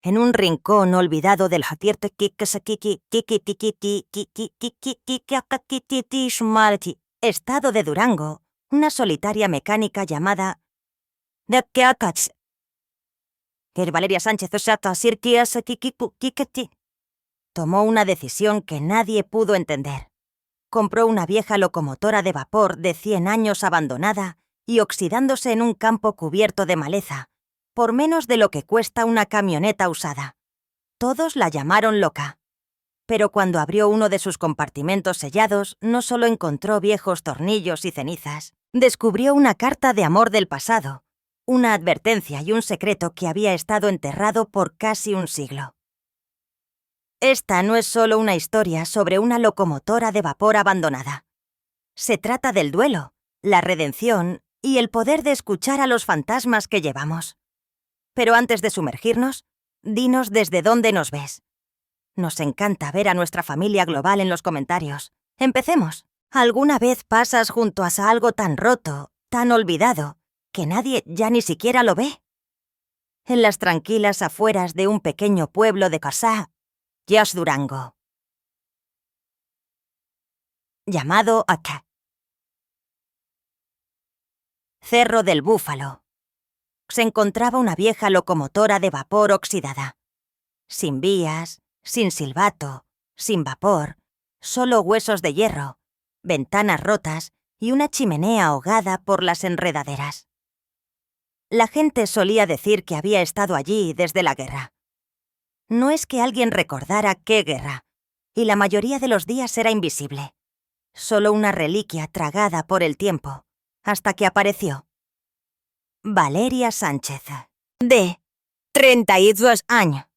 en un rincón olvidado del estado de Durango, una solitaria mecánica llamada Valeria Sánchez tomó una decisión que nadie pudo entender. Compró una vieja locomotora de vapor de 100 años abandonada y oxidándose en un campo cubierto de maleza, por menos de lo que cuesta una camioneta usada. Todos la llamaron loca. Pero cuando abrió uno de sus compartimentos sellados, no solo encontró viejos tornillos y cenizas, descubrió una carta de amor del pasado, una advertencia y un secreto que había estado enterrado por casi un siglo. Esta no es solo una historia sobre una locomotora de vapor abandonada. Se trata del duelo, la redención y el poder de escuchar a los fantasmas que llevamos. Pero antes de sumergirnos, dinos desde dónde nos ves. Nos encanta ver a nuestra familia global en los comentarios. Empecemos. ¿Alguna vez pasas junto a algo tan roto, tan olvidado, que nadie ya ni siquiera lo ve? En las tranquilas afueras de un pequeño pueblo de Casá, Durango, llamado acá Cerro del Búfalo, se encontraba una vieja locomotora de vapor oxidada. Sin vías, sin silbato, sin vapor, solo huesos de hierro, ventanas rotas y una chimenea ahogada por las enredaderas. La gente solía decir que había estado allí desde la guerra. No es que alguien recordara qué guerra, y la mayoría de los días era invisible. Solo una reliquia tragada por el tiempo, hasta que apareció. Valeria Sánchez, de 32 años,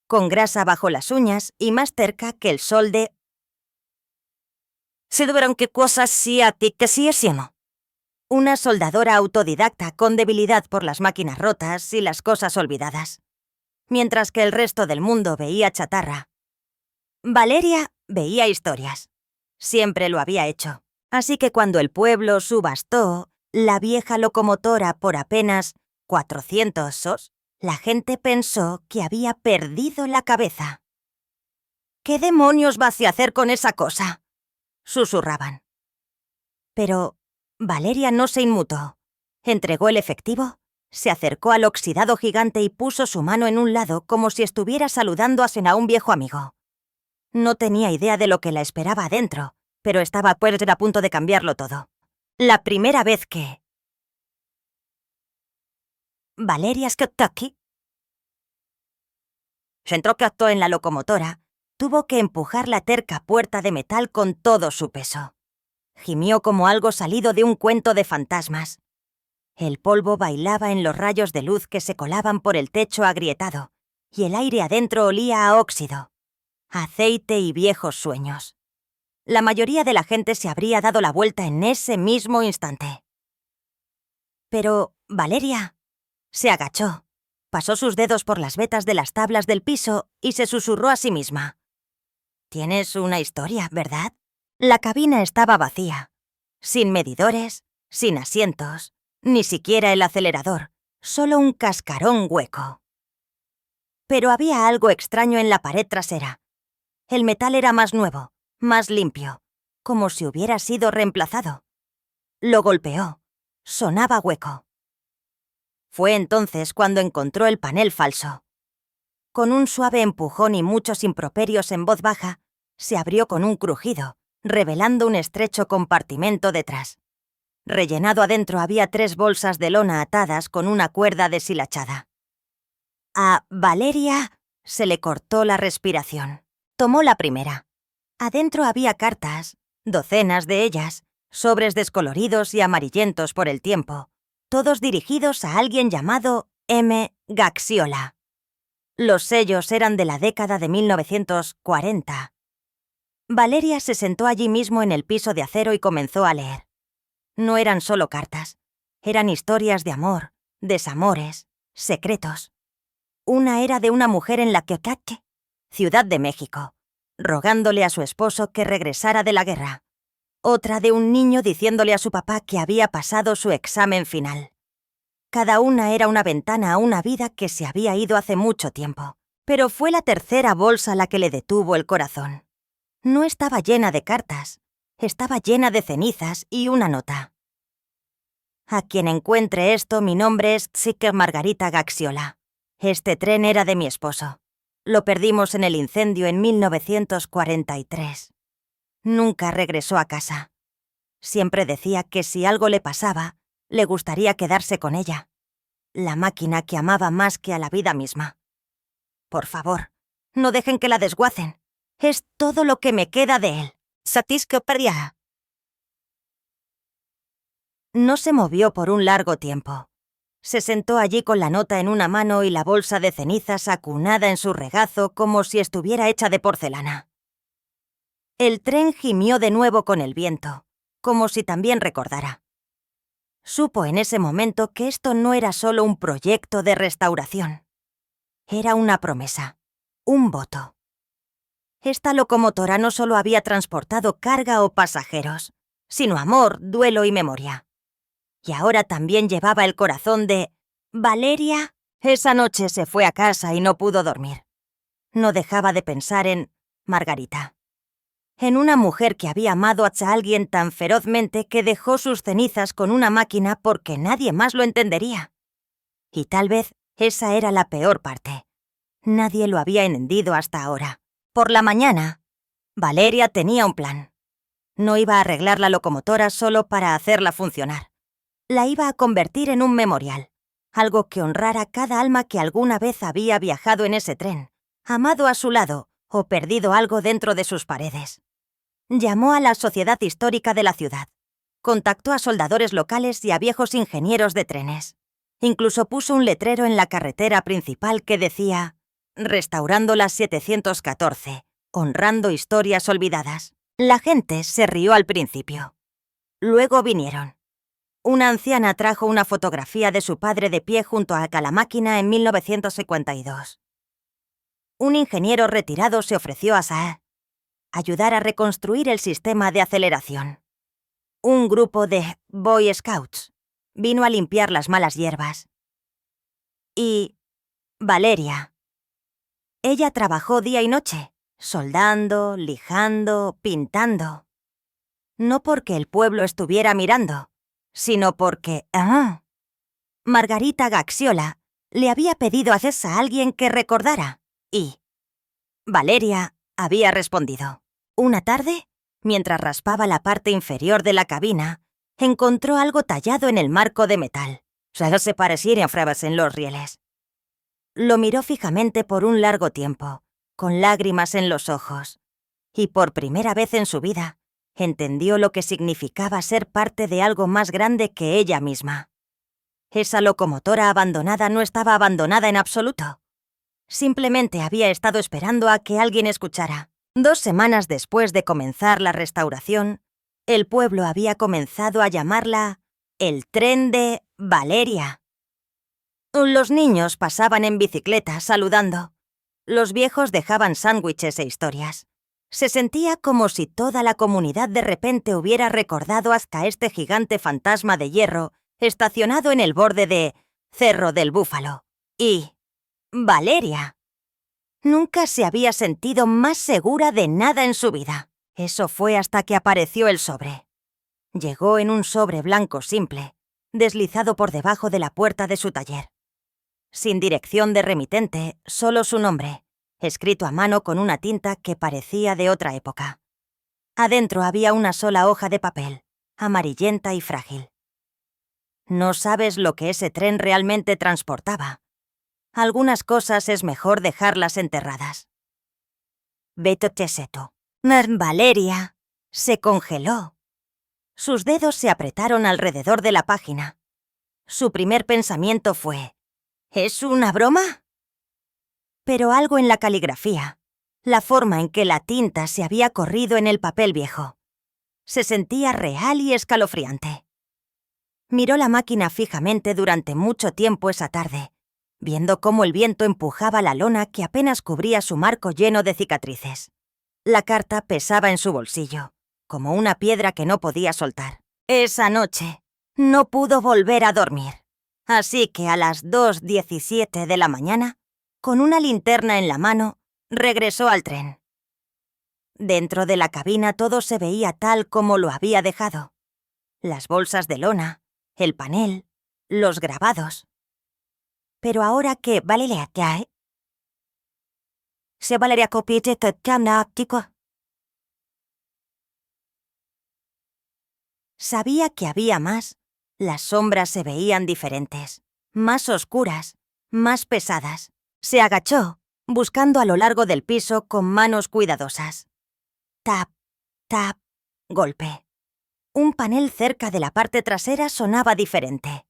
con grasa bajo las uñas y más cerca que el sol de... ¿Se tuvieron qué cosas sí a ti que sí es no? Una soldadora autodidacta con debilidad por las máquinas rotas y las cosas olvidadas. Mientras que el resto del mundo veía chatarra, Valeria veía historias. Siempre lo había hecho. Así que cuando el pueblo subastó la vieja locomotora por apenas 400 sos, la gente pensó que había perdido la cabeza. ¿Qué demonios vas a hacer con esa cosa?, susurraban. Pero Valeria no se inmutó. Entregó el efectivo, se acercó al oxidado gigante y puso su mano en un lado como si estuviera saludando a un viejo amigo. No tenía idea de lo que la esperaba adentro, pero estaba a punto de cambiarlo todo. La primera vez que... Valeria Skottaki se entró en la locomotora, tuvo que empujar la terca puerta de metal con todo su peso. Gimió como algo salido de un cuento de fantasmas. El polvo bailaba en los rayos de luz que se colaban por el techo agrietado, y el aire adentro olía a óxido, aceite y viejos sueños. La mayoría de la gente se habría dado la vuelta en ese mismo instante. Pero Valeria se agachó, pasó sus dedos por las vetas de las tablas del piso y se susurró a sí misma. «Tienes una historia, ¿verdad?» La cabina estaba vacía, sin medidores, sin asientos, ni siquiera el acelerador, solo un cascarón hueco. Pero había algo extraño en la pared trasera. El metal era más nuevo, más limpio, como si hubiera sido reemplazado. Lo golpeó. Sonaba hueco. Fue entonces cuando encontró el panel falso. Con un suave empujón y muchos improperios en voz baja, se abrió con un crujido, revelando un estrecho compartimento detrás. Rellenado adentro había 3 bolsas de lona atadas con una cuerda deshilachada. A Valeria se le cortó la respiración. Tomó la primera. Adentro había cartas, docenas de ellas, sobres descoloridos y amarillentos por el tiempo, todos dirigidos a alguien llamado M. Gaxiola. Los sellos eran de la década de 1940. Valeria se sentó allí mismo en el piso de acero y comenzó a leer. No eran solo cartas, eran historias de amor, desamores, secretos. Una era de una mujer en la Quecaque, Ciudad de México, rogándole a su esposo que regresara de la guerra. Otra de un niño diciéndole a su papá que había pasado su examen final. Cada una era una ventana a una vida que se había ido hace mucho tiempo. Pero fue la tercera bolsa la que le detuvo el corazón. No estaba llena de cartas, estaba llena de cenizas y una nota. A quien encuentre esto, mi nombre es Tsiker Margarita Gaxiola. Este tren era de mi esposo. Lo perdimos en el incendio en 1943. Nunca regresó a casa. Siempre decía que si algo le pasaba, le gustaría quedarse con ella. La máquina que amaba más que a la vida misma. Por favor, no dejen que la desguacen. Es todo lo que me queda de él. Satisco Peria. No se movió por un largo tiempo. Se sentó allí con la nota en una mano y la bolsa de cenizas acunada en su regazo como si estuviera hecha de porcelana. El tren gimió de nuevo con el viento, como si también recordara. Supo en ese momento que esto no era solo un proyecto de restauración. Era una promesa, un voto. Esta locomotora no solo había transportado carga o pasajeros, sino amor, duelo y memoria. Y ahora también llevaba el corazón de Valeria. Esa noche se fue a casa y no pudo dormir. No dejaba de pensar en Margarita. En una mujer que había amado a alguien tan ferozmente que dejó sus cenizas con una máquina porque nadie más lo entendería. Y tal vez esa era la peor parte. Nadie lo había entendido hasta ahora. Por la mañana, Valeria tenía un plan. No iba a arreglar la locomotora solo para hacerla funcionar. La iba a convertir en un memorial, algo que honrara cada alma que alguna vez había viajado en ese tren, amado a su lado o perdido algo dentro de sus paredes. Llamó a la Sociedad Histórica de la ciudad. Contactó a soldadores locales y a viejos ingenieros de trenes. Incluso puso un letrero en la carretera principal que decía «Restaurando las 714, honrando historias olvidadas». La gente se rió al principio. Luego vinieron. Una anciana trajo una fotografía de su padre de pie junto a la máquina en 1952. Un ingeniero retirado se ofreció a ayudar a reconstruir el sistema de aceleración. Un grupo de Boy Scouts vino a limpiar las malas hierbas. Y Valeria. Ella trabajó día y noche, soldando, lijando, pintando. No porque el pueblo estuviera mirando, sino porque Margarita Gaxiola le había pedido a alguien que recordara, y Valeria había respondido. Una tarde, mientras raspaba la parte inferior de la cabina, encontró algo tallado en el marco de metal. Se parecían frases en los rieles. Lo miró fijamente por un largo tiempo, con lágrimas en los ojos, y por primera vez en su vida, entendió lo que significaba ser parte de algo más grande que ella misma. Esa locomotora abandonada no estaba abandonada en absoluto. Simplemente había estado esperando a que alguien escuchara. 2 semanas después de comenzar la restauración, el pueblo había comenzado a llamarla el tren de Valeria. Los niños pasaban en bicicleta saludando. Los viejos dejaban sándwiches e historias. Se sentía como si toda la comunidad de repente hubiera recordado hasta este gigante fantasma de hierro estacionado en el borde de Cerro del Búfalo. Y Valeria. Nunca se había sentido más segura de nada en su vida. Eso fue hasta que apareció el sobre. Llegó en un sobre blanco simple, deslizado por debajo de la puerta de su taller. Sin dirección de remitente, solo su nombre, escrito a mano con una tinta que parecía de otra época. Adentro había una sola hoja de papel, amarillenta y frágil. No sabes lo que ese tren realmente transportaba. Algunas cosas es mejor dejarlas enterradas. Beto Teseto. Valeria se congeló. Sus dedos se apretaron alrededor de la página. Su primer pensamiento fue: ¿es una broma? Pero algo en la caligrafía, la forma en que la tinta se había corrido en el papel viejo, se sentía real y escalofriante. Miró la máquina fijamente durante mucho tiempo esa tarde, viendo cómo el viento empujaba la lona que apenas cubría su marco lleno de cicatrices. La carta pesaba en su bolsillo, como una piedra que no podía soltar. Esa noche, no pudo volver a dormir. Así que a las 2:17 de la mañana, con una linterna en la mano, regresó al tren. Dentro de la cabina todo se veía tal como lo había dejado. Las bolsas de lona, el panel, los grabados. Pero ahora que Valeria cae, se Valeria copite tetkamna optico. Sabía que había más. Las sombras se veían diferentes, más oscuras, más pesadas. Se agachó, buscando a lo largo del piso con manos cuidadosas. Tap, tap, golpe. Un panel cerca de la parte trasera sonaba diferente.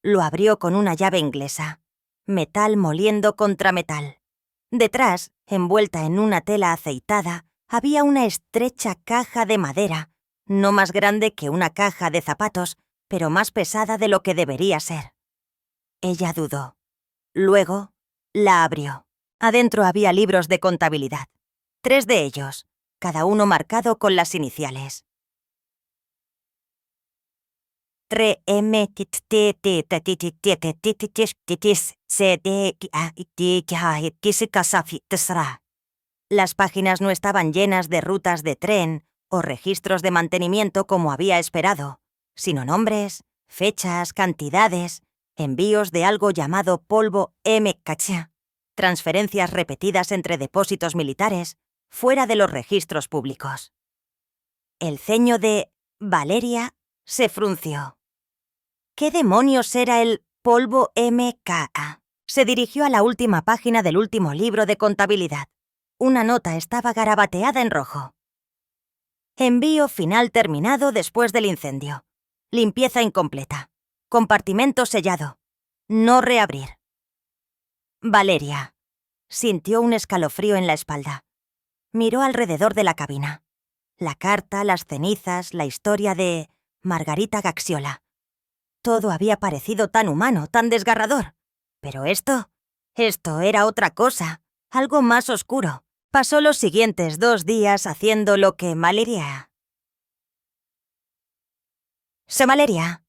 Lo abrió con una llave inglesa. Metal moliendo contra metal. Detrás, envuelta en una tela aceitada, había una estrecha caja de madera, no más grande que una caja de zapatos, pero más pesada de lo que debería ser. Ella dudó. Luego, la abrió. Adentro había libros de contabilidad. 3 de ellos, cada uno marcado con las iniciales. 3M. Las páginas no estaban llenas de rutas de tren o registros de mantenimiento como había esperado, sino nombres, fechas, cantidades, envíos de algo llamado polvo M-Cacha, transferencias repetidas entre depósitos militares, fuera de los registros públicos. El ceño de Valeria se frunció. ¿Qué demonios era el polvo MKA? Se dirigió a la última página del último libro de contabilidad. Una nota estaba garabateada en rojo. Envío final terminado después del incendio. Limpieza incompleta. Compartimento sellado. No reabrir. Valeria. Sintió un escalofrío en la espalda. Miró alrededor de la cabina. La carta, las cenizas, la historia de Margarita Gaxiola. Todo había parecido tan humano, tan desgarrador. Pero esto era otra cosa, algo más oscuro. Pasó los siguientes 2 días haciendo lo que Valeria. Valeria.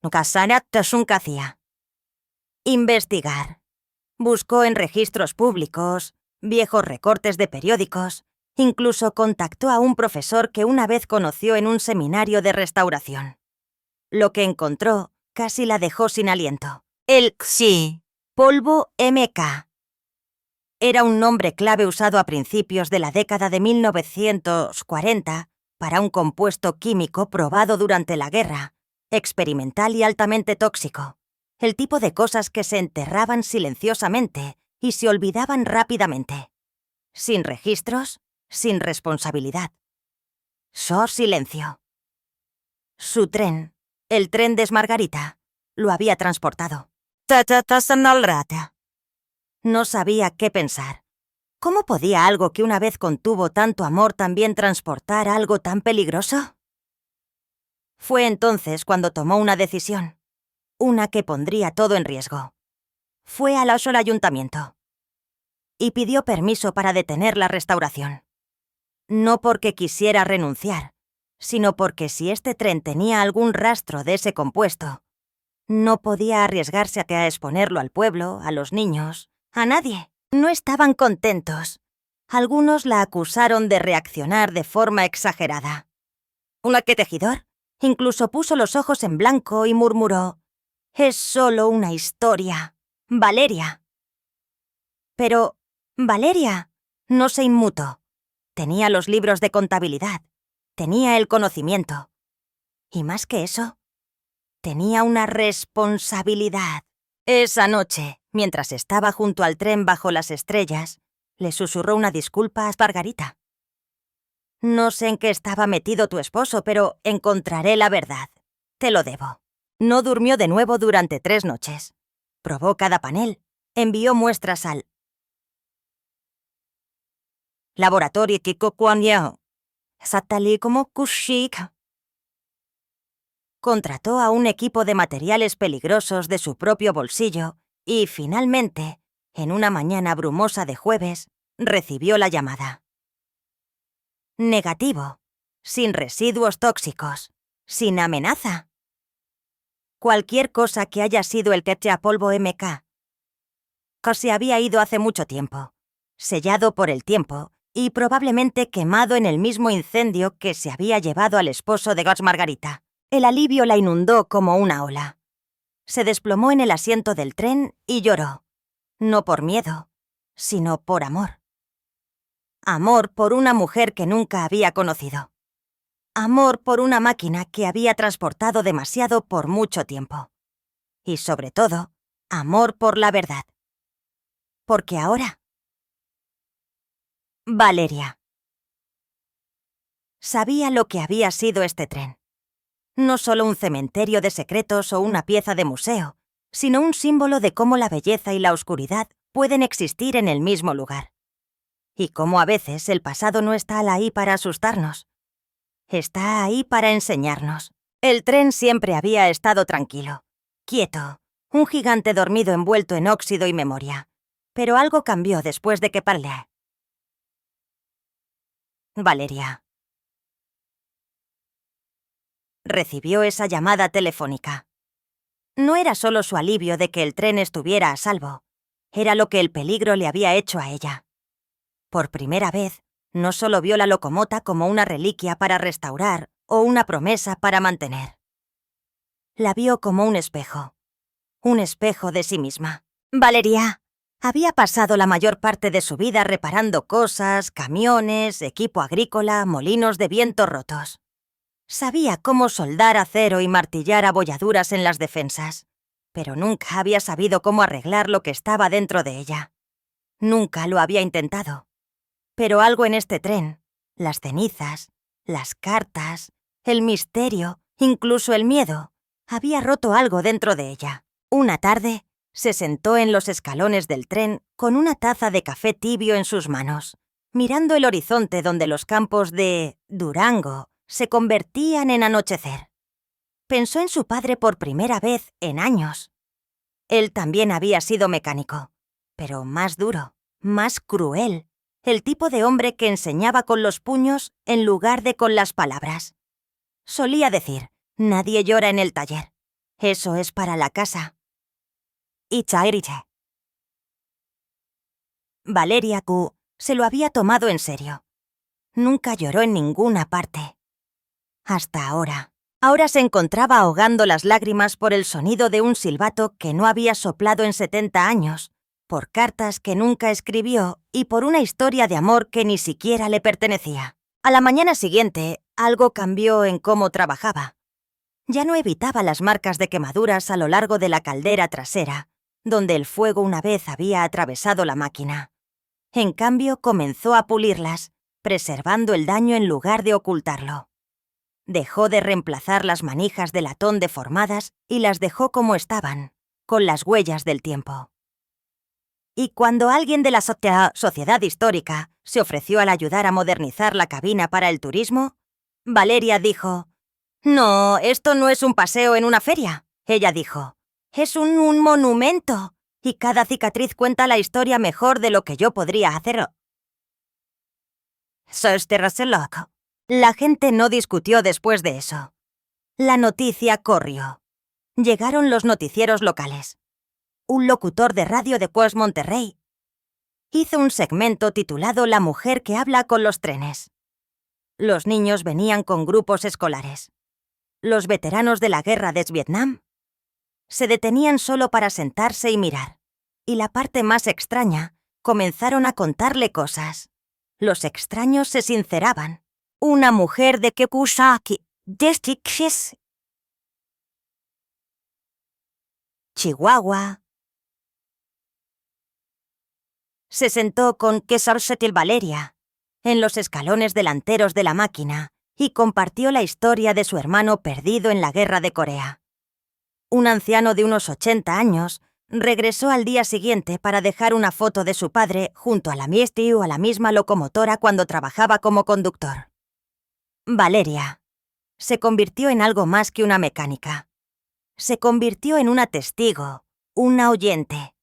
Nunca hacía. Investigar. Buscó en registros públicos, viejos recortes de periódicos. Incluso contactó a un profesor que una vez conoció en un seminario de restauración. Lo que encontró casi la dejó sin aliento. El XI, polvo MK. Era un nombre clave usado a principios de la década de 1940 para un compuesto químico probado durante la guerra, experimental y altamente tóxico. El tipo de cosas que se enterraban silenciosamente y se olvidaban rápidamente. Sin registros, sin responsabilidad. Silencio. Su tren, el tren de Margarita, lo había transportado. No sabía qué pensar. ¿Cómo podía algo que una vez contuvo tanto amor también transportar algo tan peligroso? Fue entonces cuando tomó una decisión, una que pondría todo en riesgo. Fue al ayuntamiento y pidió permiso para detener la restauración. No porque quisiera renunciar, sino porque si este tren tenía algún rastro de ese compuesto, no podía arriesgarse a exponerlo al pueblo, a los niños, a nadie. No estaban contentos. Algunos la acusaron de reaccionar de forma exagerada. Un tejedor incluso puso los ojos en blanco y murmuró: «Es solo una historia, Valeria». Pero Valeria no se inmutó. Tenía los libros de contabilidad, tenía el conocimiento. Y más que eso, tenía una responsabilidad. Esa noche, mientras estaba junto al tren bajo las estrellas, le susurró una disculpa a Margarita. «No sé en qué estaba metido tu esposo, pero encontraré la verdad. Te lo debo». No durmió de nuevo durante 3 noches. Probó cada panel, envió muestras al laboratorio Kikokuanyeo. Satali como Kushik. Contrató a un equipo de materiales peligrosos de su propio bolsillo y, finalmente, en una mañana brumosa de jueves, recibió la llamada. Negativo, sin residuos tóxicos, sin amenaza. Cualquier cosa que haya sido el Quetzalpolvo MK. Que se había ido hace mucho tiempo, sellado por el tiempo y probablemente quemado en el mismo incendio que se había llevado al esposo de Goss Margarita. El alivio la inundó como una ola. Se desplomó en el asiento del tren y lloró, no por miedo, sino por amor. Amor por una mujer que nunca había conocido. Amor por una máquina que había transportado demasiado por mucho tiempo. Y sobre todo, amor por la verdad. Porque ahora... Valeria. Sabía lo que había sido este tren. No solo un cementerio de secretos o una pieza de museo, sino un símbolo de cómo la belleza y la oscuridad pueden existir en el mismo lugar. Y cómo a veces el pasado no está ahí para asustarnos. Está ahí para enseñarnos. El tren siempre había estado tranquilo, quieto, un gigante dormido envuelto en óxido y memoria. Pero algo cambió después de que parlé. Valeria. Recibió esa llamada telefónica. No era solo su alivio de que el tren estuviera a salvo, era lo que el peligro le había hecho a ella. Por primera vez, no solo vio la locomota como una reliquia para restaurar o una promesa para mantener. La vio como un espejo de sí misma. Valeria había pasado la mayor parte de su vida reparando cosas, camiones, equipo agrícola, molinos de viento rotos. Sabía cómo soldar acero y martillar abolladuras en las defensas, pero nunca había sabido cómo arreglar lo que estaba dentro de ella. Nunca lo había intentado. Pero algo en este tren, las cenizas, las cartas, el misterio, incluso el miedo, había roto algo dentro de ella. Una tarde, se sentó en los escalones del tren con una taza de café tibio en sus manos, mirando el horizonte donde los campos de Durango se convertían en anochecer. Pensó en su padre por primera vez en años. Él también había sido mecánico, pero más duro, más cruel, el tipo de hombre que enseñaba con los puños en lugar de con las palabras. Solía decir, nadie llora en el taller, eso es para la casa. Y Chairiche. Valeria Q se lo había tomado en serio. Nunca lloró en ninguna parte. Hasta ahora. Ahora se encontraba ahogando las lágrimas por el sonido de un silbato que no había soplado en 70 años, por cartas que nunca escribió y por una historia de amor que ni siquiera le pertenecía. A la mañana siguiente, algo cambió en cómo trabajaba. Ya no evitaba las marcas de quemaduras a lo largo de la caldera trasera, donde el fuego una vez había atravesado la máquina. En cambio, comenzó a pulirlas, preservando el daño en lugar de ocultarlo. Dejó de reemplazar las manijas de latón deformadas y las dejó como estaban, con las huellas del tiempo. Y cuando alguien de la sociedad histórica se ofreció al ayudar a modernizar la cabina para el turismo, Valeria dijo, «No, esto no es un paseo en una feria», ella dijo. «Es un monumento, y cada cicatriz cuenta la historia mejor de lo que yo podría hacerlo». loco. La gente no discutió después de eso. La noticia corrió. Llegaron los noticieros locales. Un locutor de radio de Pues Monterrey hizo un segmento titulado La mujer que habla con los trenes. Los niños venían con grupos escolares. Los veteranos de la guerra de Vietnam se detenían solo para sentarse y mirar. Y la parte más extraña, comenzaron a contarle cosas. Los extraños se sinceraban. Una mujer de Kekusaki, Chihuahua. Se sentó con Kesarsetil Valeria en los escalones delanteros de la máquina y compartió la historia de su hermano perdido en la guerra de Corea. Un anciano de unos 80 años regresó al día siguiente para dejar una foto de su padre junto a la misma locomotora cuando trabajaba como conductor. Valeria se convirtió en algo más que una mecánica. Se convirtió en una testigo, una oyente.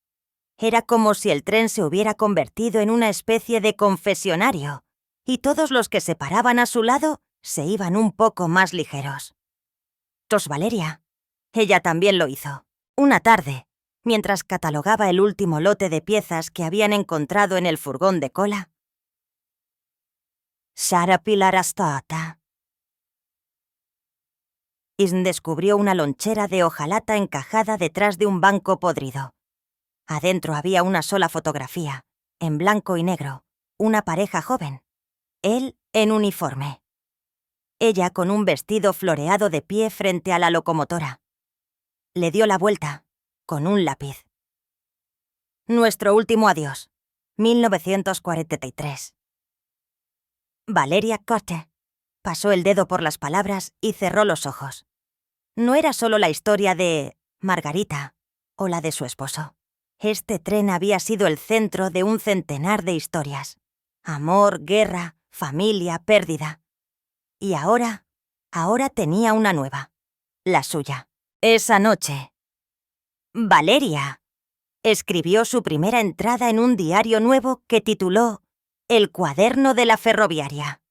Era como si el tren se hubiera convertido en una especie de confesionario, y todos los que se paraban a su lado se iban un poco más ligeros. «Tos Valeria», Ella también lo hizo. Una tarde, mientras catalogaba el último lote de piezas que habían encontrado en el furgón de cola. Sara Pilar Astata. Isn descubrió una lonchera de hojalata encajada detrás de un banco podrido. Adentro había una sola fotografía, en blanco y negro, una pareja joven. Él en uniforme. Ella con un vestido floreado de pie frente a la locomotora. Le dio la vuelta, con un lápiz. Nuestro último adiós, 1943. Valeria Cotte. Pasó el dedo por las palabras y cerró los ojos. No era solo la historia de Margarita o la de su esposo. Este tren había sido el centro de un centenar de historias. Amor, guerra, familia, pérdida. Y ahora tenía una nueva. La suya. Esa noche, Valeria escribió su primera entrada en un diario nuevo que tituló El cuaderno de la ferroviaria.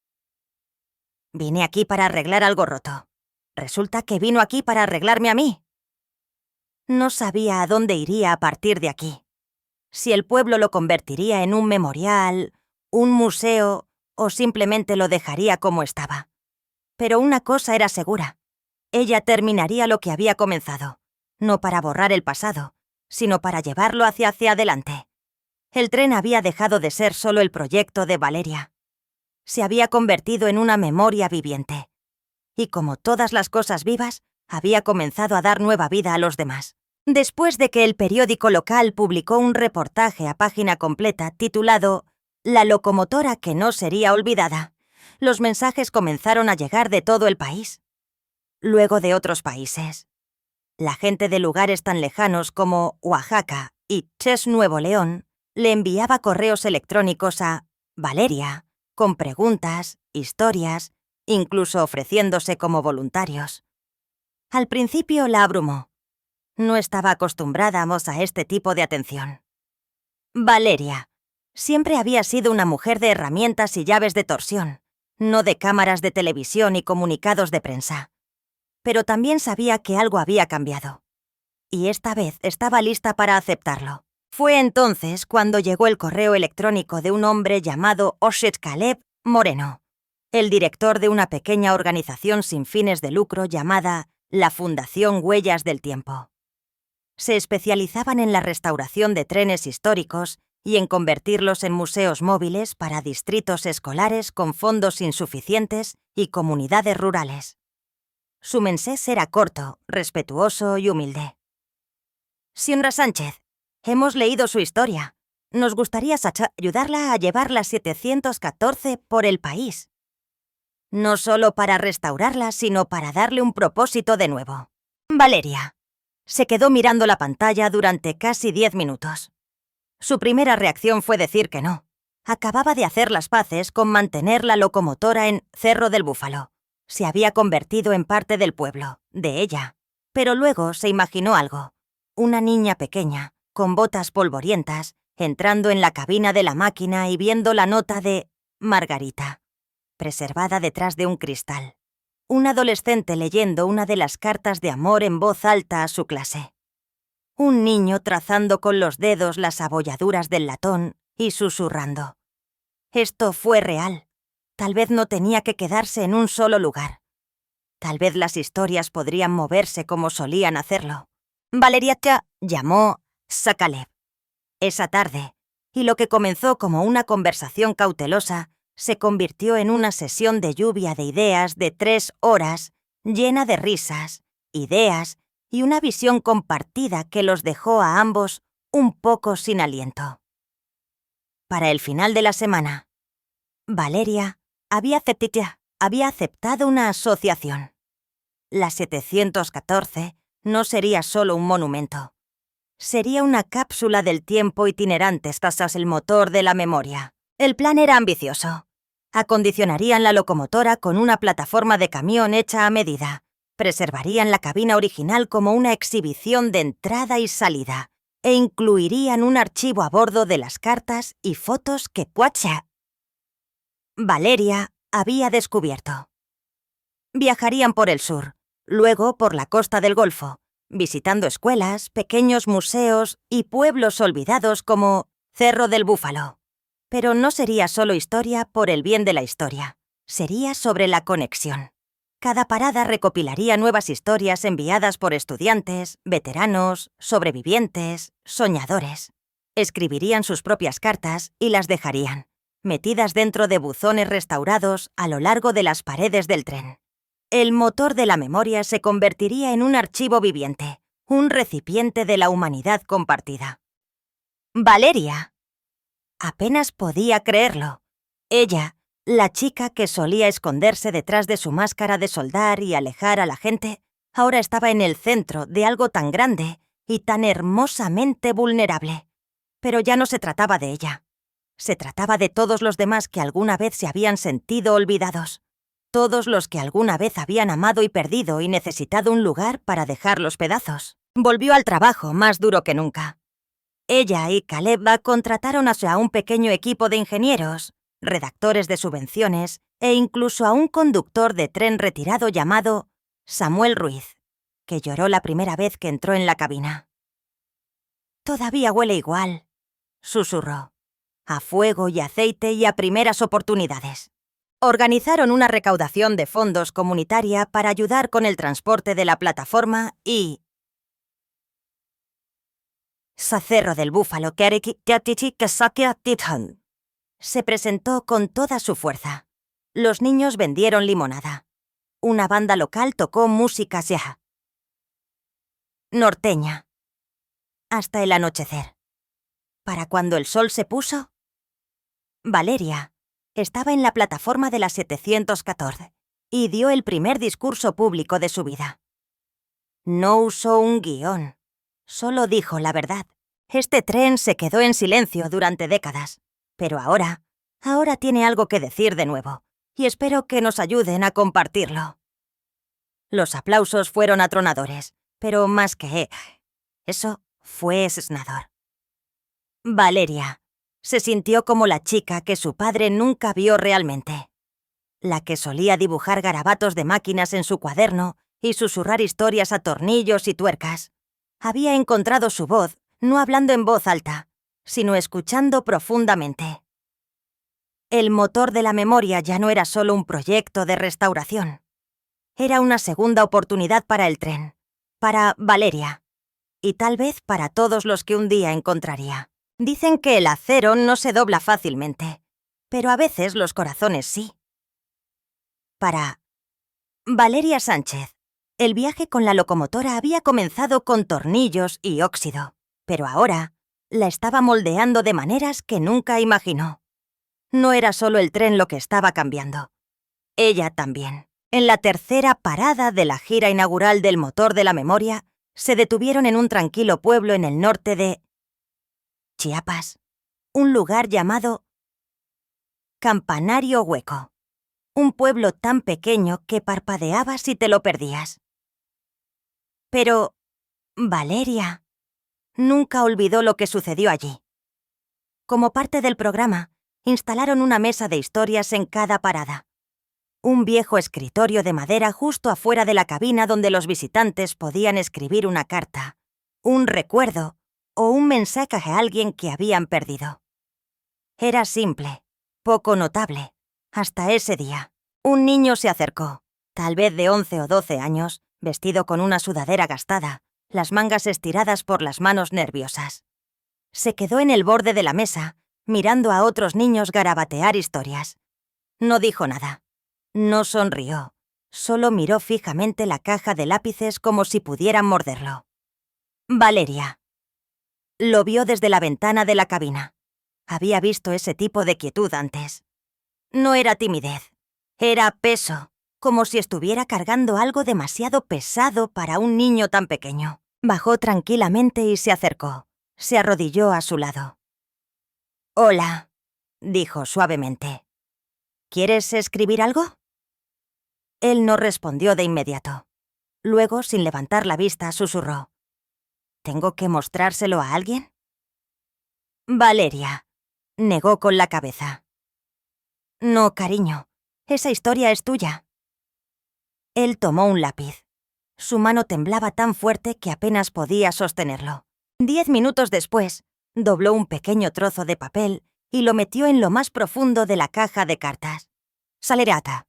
Vine aquí para arreglar algo roto. Resulta que vino aquí para arreglarme a mí. No sabía a dónde iría a partir de aquí. Si el pueblo lo convertiría en un memorial, un museo o simplemente lo dejaría como estaba. Pero una cosa era segura. Ella terminaría lo que había comenzado, no para borrar el pasado, sino para llevarlo hacia adelante. El tren había dejado de ser solo el proyecto de Valeria. Se había convertido en una memoria viviente. Y como todas las cosas vivas, había comenzado a dar nueva vida a los demás. Después de que el periódico local publicó un reportaje a página completa titulado La locomotora que no sería olvidada, los mensajes comenzaron a llegar de todo el país. Luego de otros países. La gente de lugares tan lejanos como Oaxaca y Ches Nuevo León le enviaba correos electrónicos a Valeria, con preguntas, historias, incluso ofreciéndose como voluntarios. Al principio la abrumó. No estaba acostumbrada a este tipo de atención. Valeria siempre había sido una mujer de herramientas y llaves de torsión, no de cámaras de televisión y comunicados de prensa. Pero también sabía que algo había cambiado. Y esta vez estaba lista para aceptarlo. Fue entonces cuando llegó el correo electrónico de un hombre llamado Oshet Caleb Moreno, el director de una pequeña organización sin fines de lucro llamada la Fundación Huellas del Tiempo. Se especializaban en la restauración de trenes históricos y en convertirlos en museos móviles para distritos escolares con fondos insuficientes y comunidades rurales. Su mensaje era corto, respetuoso y humilde. Señora Sánchez, hemos leído su historia. Nos gustaría ayudarla a llevar la 714 por el país. No solo para restaurarla, sino para darle un propósito de nuevo. Valeria se quedó mirando la pantalla durante casi 10 minutos. Su primera reacción fue decir que no. Acababa de hacer las paces con mantener la locomotora en Cerro del Búfalo. Se había convertido en parte del pueblo, de ella. Pero luego se imaginó algo. Una niña pequeña, con botas polvorientas, entrando en la cabina de la máquina y viendo la nota de Margarita, preservada detrás de un cristal. Un adolescente leyendo una de las cartas de amor en voz alta a su clase. Un niño trazando con los dedos las abolladuras del latón y susurrando. Esto fue real. Tal vez no tenía que quedarse en un solo lugar. Tal vez las historias podrían moverse como solían hacerlo. Valeria llamó Sakalev esa tarde, y lo que comenzó como una conversación cautelosa se convirtió en una sesión de lluvia de ideas de 3 horas, llena de risas, ideas y una visión compartida que los dejó a ambos un poco sin aliento. Para el final de la semana, Valeria había aceptado una asociación. La 714 no sería solo un monumento. Sería una cápsula del tiempo itinerante tras el motor de la memoria. El plan era ambicioso. Acondicionarían la locomotora con una plataforma de camión hecha a medida. Preservarían la cabina original como una exhibición de entrada y salida. E incluirían un archivo a bordo de las cartas y fotos que Valeria había descubierto. Viajarían por el sur, luego por la costa del Golfo, visitando escuelas, pequeños museos y pueblos olvidados como Cerro del Búfalo. Pero no sería solo historia por el bien de la historia. Sería sobre la conexión. Cada parada recopilaría nuevas historias enviadas por estudiantes, veteranos, sobrevivientes, soñadores. Escribirían sus propias cartas y las dejarían, metidas dentro de buzones restaurados a lo largo de las paredes del tren. El motor de la memoria se convertiría en un archivo viviente, un recipiente de la humanidad compartida. Valeria. Apenas podía creerlo. Ella, la chica que solía esconderse detrás de su máscara de soldar y alejar a la gente, ahora estaba en el centro de algo tan grande y tan hermosamente vulnerable. Pero ya no se trataba de ella. Se trataba de todos los demás que alguna vez se habían sentido olvidados. Todos los que alguna vez habían amado y perdido y necesitado un lugar para dejar los pedazos. Volvió al trabajo más duro que nunca. Ella y Caleb contrataron a un pequeño equipo de ingenieros, redactores de subvenciones e incluso a un conductor de tren retirado llamado Samuel Ruiz, que lloró la primera vez que entró en la cabina. «Todavía huele igual», susurró, «a fuego y aceite y a primeras oportunidades». Organizaron una recaudación de fondos comunitaria para ayudar con el transporte de la plataforma y... Cerro del Búfalo se presentó con toda su fuerza. Los niños vendieron limonada. Una banda local tocó música norteña. Hasta el anochecer. Para cuando el sol se puso, Valeria estaba en la plataforma de la 714 y dio el primer discurso público de su vida. No usó un guión, solo dijo la verdad. Este tren se quedó en silencio durante décadas, pero ahora tiene algo que decir de nuevo, y espero que nos ayuden a compartirlo. Los aplausos fueron atronadores, pero más que eso, fue esnador. Valeria se sintió como la chica que su padre nunca vio realmente. La que solía dibujar garabatos de máquinas en su cuaderno y susurrar historias a tornillos y tuercas. Había encontrado su voz, no hablando en voz alta, sino escuchando profundamente. El motor de la memoria ya no era solo un proyecto de restauración. Era una segunda oportunidad para el tren, para Valeria, y tal vez para todos los que un día encontraría. Dicen que el acero no se dobla fácilmente, pero a veces los corazones sí. Para Valeria Sánchez, el viaje con la locomotora había comenzado con tornillos y óxido, pero ahora la estaba moldeando de maneras que nunca imaginó. No era solo el tren lo que estaba cambiando. Ella también. En la tercera parada de la gira inaugural del motor de la memoria, se detuvieron en un tranquilo pueblo en el norte de Chiapas, un lugar llamado Campanario Hueco, un pueblo tan pequeño que parpadeaba si te lo perdías. Pero Valeria nunca olvidó lo que sucedió allí. Como parte del programa, instalaron una mesa de historias en cada parada. Un viejo escritorio de madera justo afuera de la cabina donde los visitantes podían escribir una carta, un recuerdo o un mensaje a alguien que habían perdido. Era simple, poco notable. Hasta ese día, un niño se acercó, tal vez de 11 o 12 años, vestido con una sudadera gastada, las mangas estiradas por las manos nerviosas. Se quedó en el borde de la mesa, mirando a otros niños garabatear historias. No dijo nada. No sonrió. Solo miró fijamente la caja de lápices como si pudieran morderlo. Valeria. Lo vio desde la ventana de la cabina. Había visto ese tipo de quietud antes. No era timidez. Era peso, como si estuviera cargando algo demasiado pesado para un niño tan pequeño. Bajó tranquilamente y se acercó. Se arrodilló a su lado. «Hola», dijo suavemente. «¿Quieres escribir algo?» Él no respondió de inmediato. Luego, sin levantar la vista, susurró. «¿Tengo que mostrárselo a alguien?» Valeria negó con la cabeza. «No, cariño, esa historia es tuya». Él tomó un lápiz. Su mano temblaba tan fuerte que apenas podía sostenerlo. 10 minutos después, dobló un pequeño trozo de papel y lo metió en lo más profundo de la caja de cartas. Salerata.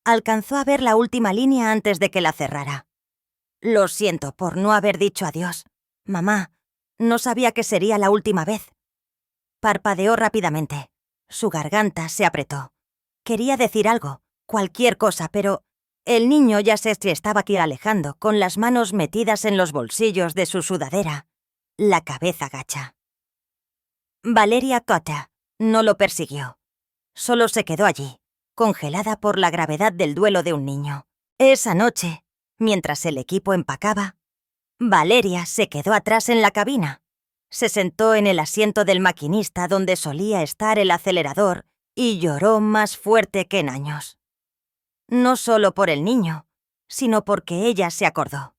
Alcanzó a ver la última línea antes de que la cerrara. Lo siento por no haber dicho adiós. Mamá, no sabía que sería la última vez. Parpadeó rápidamente. Su garganta se apretó. Quería decir algo, cualquier cosa, pero el niño ya se estaba aquí alejando, con las manos metidas en los bolsillos de su sudadera, la cabeza gacha. Valeria Cotta no lo persiguió. Solo se quedó allí, congelada por la gravedad del duelo de un niño. Esa noche, mientras el equipo empacaba, Valeria se quedó atrás en la cabina. Se sentó en el asiento del maquinista donde solía estar el acelerador y lloró más fuerte que en años. No solo por el niño, sino porque ella se acordó.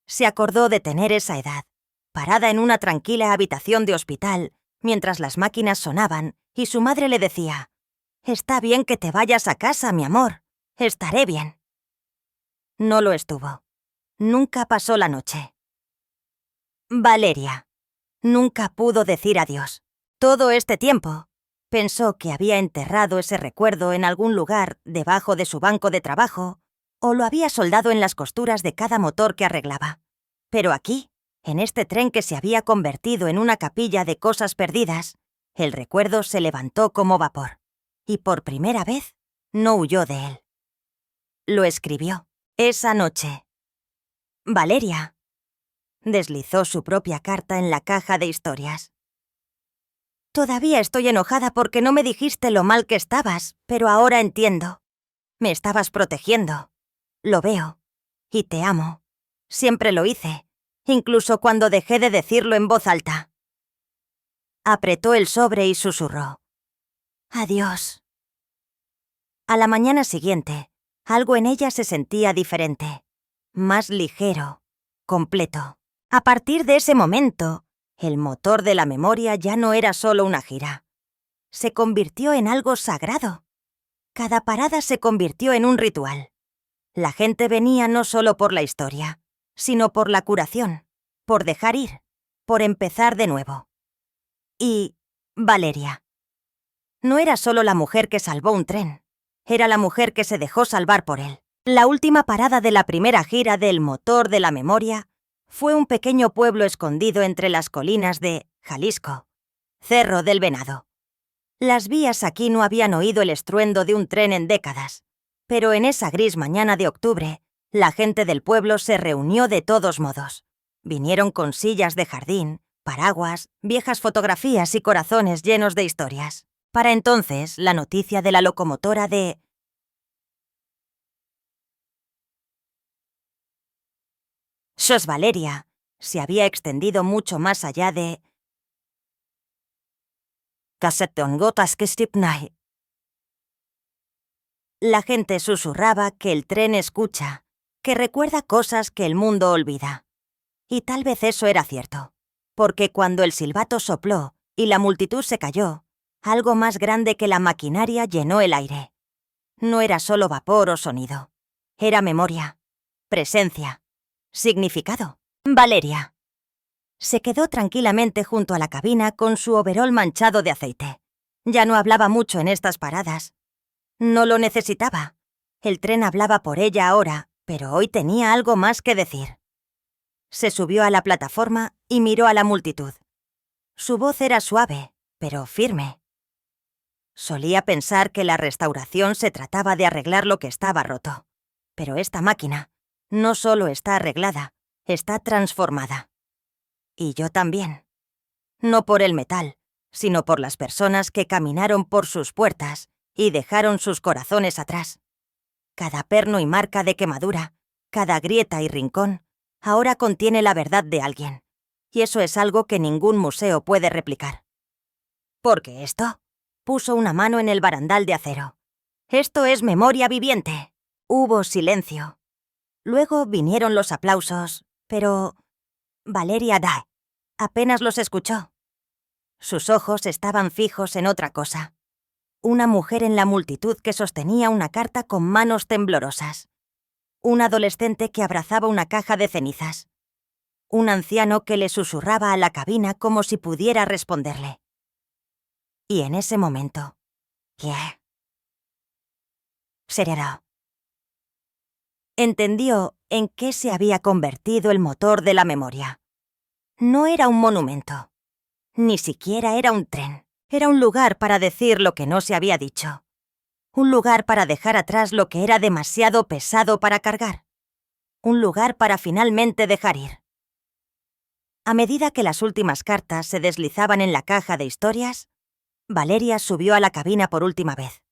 Se acordó de tener esa edad, parada en una tranquila habitación de hospital, mientras las máquinas sonaban y su madre le decía: «Está bien que te vayas a casa, mi amor. Estaré bien». No lo estuvo. Nunca pasó la noche. Valeria nunca pudo decir adiós. Todo este tiempo, pensó que había enterrado ese recuerdo en algún lugar debajo de su banco de trabajo o lo había soldado en las costuras de cada motor que arreglaba. Pero aquí, en este tren que se había convertido en una capilla de cosas perdidas, el recuerdo se levantó como vapor. Y por primera vez, no huyó de él. Lo escribió esa noche. Valeria deslizó su propia carta en la caja de historias. Todavía estoy enojada porque no me dijiste lo mal que estabas, pero ahora entiendo. Me estabas protegiendo. Lo veo. Y te amo. Siempre lo hice, incluso cuando dejé de decirlo en voz alta. Apretó el sobre y susurró: «Adiós». A la mañana siguiente, algo en ella se sentía diferente, más ligero, completo. A partir de ese momento, el motor de la memoria ya no era solo una gira. Se convirtió en algo sagrado. Cada parada se convirtió en un ritual. La gente venía no solo por la historia, sino por la curación, por dejar ir, por empezar de nuevo. Y Valeria no era solo la mujer que salvó un tren, era la mujer que se dejó salvar por él. La última parada de la primera gira del motor de la memoria fue un pequeño pueblo escondido entre las colinas de Jalisco, Cerro del Venado. Las vías aquí no habían oído el estruendo de un tren en décadas, pero en esa gris mañana de octubre, la gente del pueblo se reunió de todos modos. Vinieron con sillas de jardín, paraguas, viejas fotografías y corazones llenos de historias. Para entonces, la noticia de la locomotora de Sos Valeria se había extendido mucho más allá de Kassetongotas que stipnai. La gente susurraba que el tren escucha, que recuerda cosas que el mundo olvida. Y tal vez eso era cierto, porque cuando el silbato sopló y la multitud se cayó, algo más grande que la maquinaria llenó el aire. No era solo vapor o sonido, era memoria, presencia, significado. Valeria se quedó tranquilamente junto a la cabina con su overol manchado de aceite. Ya no hablaba mucho en estas paradas. No lo necesitaba. El tren hablaba por ella ahora, pero hoy tenía algo más que decir. Se subió a la plataforma y miró a la multitud. Su voz era suave, pero firme. Solía pensar que la restauración se trataba de arreglar lo que estaba roto. Pero esta máquina no solo está arreglada, está transformada. Y yo también. No por el metal, sino por las personas que caminaron por sus puertas y dejaron sus corazones atrás. Cada perno y marca de quemadura, cada grieta y rincón, ahora contiene la verdad de alguien. Y eso es algo que ningún museo puede replicar. Porque esto, puso una mano en el barandal de acero. Esto es memoria viviente. Hubo silencio. Luego vinieron los aplausos, pero Valeria apenas los escuchó. Sus ojos estaban fijos en otra cosa. Una mujer en la multitud que sostenía una carta con manos temblorosas. Un adolescente que abrazaba una caja de cenizas. Un anciano que le susurraba a la cabina como si pudiera responderle. Y en ese momento, Sereró. Entendió en qué se había convertido el motor de la memoria. No era un monumento. Ni siquiera era un tren. Era un lugar para decir lo que no se había dicho. Un lugar para dejar atrás lo que era demasiado pesado para cargar. Un lugar para finalmente dejar ir. A medida que las últimas cartas se deslizaban en la caja de historias, Valeria subió a la cabina por última vez.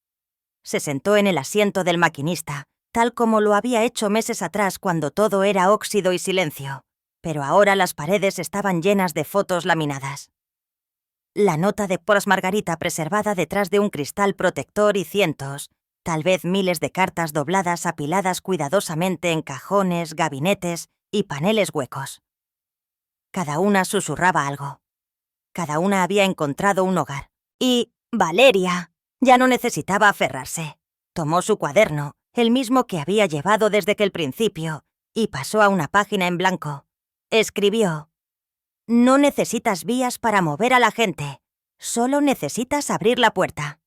Se sentó en el asiento del maquinista, tal como lo había hecho meses atrás cuando todo era óxido y silencio, pero ahora las paredes estaban llenas de fotos laminadas. La nota de Poras Margarita preservada detrás de un cristal protector y cientos, tal vez miles de cartas dobladas apiladas cuidadosamente en cajones, gabinetes y paneles huecos. Cada una susurraba algo. Cada una había encontrado un hogar. Y Valeria ya no necesitaba aferrarse. Tomó su cuaderno, el mismo que había llevado desde que el principio, y pasó a una página en blanco. Escribió: «No necesitas vías para mover a la gente. Solo necesitas abrir la puerta».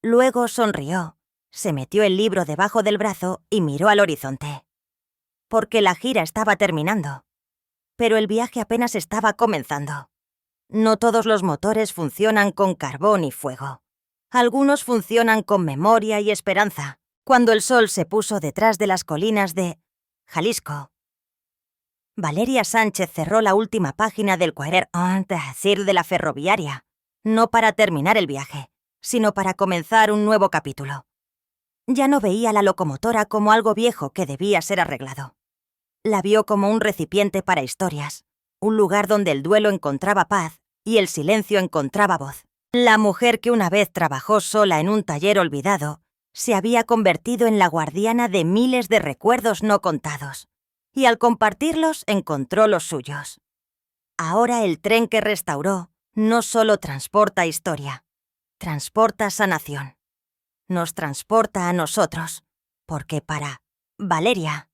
Luego sonrió, se metió el libro debajo del brazo y miró al horizonte. Porque la gira estaba terminando. Pero el viaje apenas estaba comenzando. No todos los motores funcionan con carbón y fuego. Algunos funcionan con memoria y esperanza. Cuando el sol se puso detrás de las colinas de Jalisco, Valeria Sánchez cerró la última página del cuaderno, es decir, de la ferroviaria, no para terminar el viaje, sino para comenzar un nuevo capítulo. Ya no veía la locomotora como algo viejo que debía ser arreglado. La vio como un recipiente para historias, un lugar donde el duelo encontraba paz y el silencio encontraba voz. La mujer que una vez trabajó sola en un taller olvidado se había convertido en la guardiana de miles de recuerdos no contados, y al compartirlos encontró los suyos. Ahora el tren que restauró no solo transporta historia, transporta sanación. Nos transporta a nosotros, porque para Valeria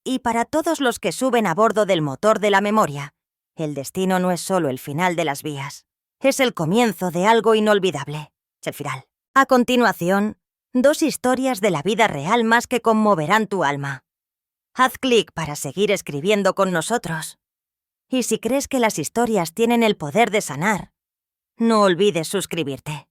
y para todos los que suben a bordo del motor de la memoria, el destino no es solo el final de las vías, es el comienzo de algo inolvidable, el final. A continuación, 2 historias de la vida real más que conmoverán tu alma. Haz clic para seguir escribiendo con nosotros. Y si crees que las historias tienen el poder de sanar, no olvides suscribirte.